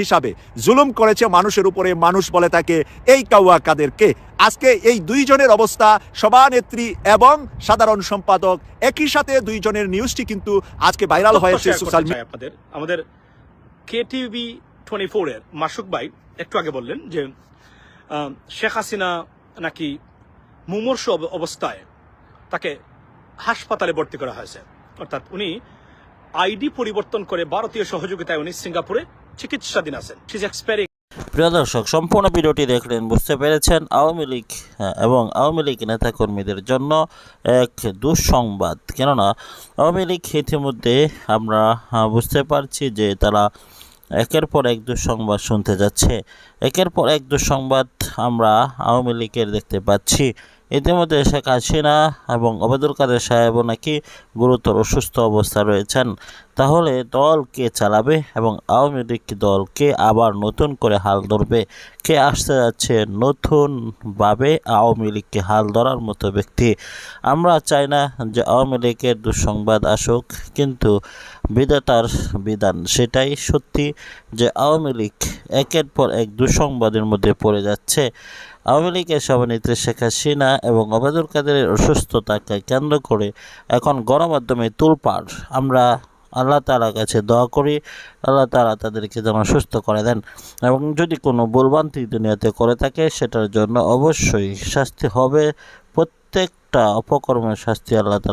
হিসাবে জুলুম করেছে মানুষের উপরে, মানুষ বলে তাকে এই কাউয়া কাদেরকে। আজকে এই দুইজনের অবস্থা, সভানেত্রী এবং সাধারণ সম্পাদক, একই সাথে দুইজনের নিউজটি কিন্তু আজকে ভাইরাল হয়েছে সোশ্যাল মিডিয়া। আপনাদের আমাদের KTV 24 এর মাসুক ভাই একটু আগে বললেন যে শেখ হাসিনা নাকি মুমূর্ষ অবস্থায় তাকে হাসপাতালে ভর্তি করা হয়েছে, অর্থাৎ উনি আইডি পরিবর্তন করে ভারতীয় সহযোগিতায় উনি সিঙ্গাপুরে চিকিৎসাধীন আছেন। প্রিয় দর্শক, সম্পূর্ণ ভিডিওটি দেখলেন, বুঝতে পেরেছেন আওয়ামী লীগ এবং আওয়ামী লীগ নেতাকর্মীদের জন্য এক দুঃসংবাদ। কেননা আওয়ামী লীগ ইতিমধ্যে আমরা বুঝতে পারছি যে তারা একের পর এক দুঃসংবাদ শুনতে যাচ্ছে। একের পর এক দুঃসংবাদ আমরা আওয়ামী লীগের দেখতে পাচ্ছি। ইতিমধ্যে শেখ হাসিনা এবং ওবায়দুল কাদের সাহেবও নাকি গুরুতর অসুস্থ অবস্থা রয়েছেন। তাহলে দল কে চালাবে এবং আওয়ামী লীগ দলকে আবার নতুন করে হাল ধরবে? কে আসতে যাচ্ছে নতুনভাবে আওয়ামী লীগকে হাল ধরার মতো ব্যক্তি? আমরা চাই না যে আওয়ামী লীগের দুঃসংবাদ আসুক, কিন্তু বিধাতার বিধান সেটাই সত্যি যে আওয়ামী লীগ একের পর এক দুঃসংবাদের মধ্যে পড়ে যাচ্ছে। আওয়ামী লীগের সভানেত্রী শেখ হাসিনা এবং ওবায়দুল কাদেরের অসুস্থতাকে কেন্দ্র করে এখন গণমাধ্যমে তোলপাড়। আমরা আল্লাহ তাআলার কাছে দোয়া করি, আল্লাহ তাআলা তাদেরকে যেন সুস্থ করে দেন, এবং যদি কোনো ভুলভ্রান্তি দুনিয়াতে করে থাকে সেটার জন্য অবশ্যই শাস্তি হবে। প্রত্যেকটা অপকর্মের শাস্তি আল্লাহ তাআলা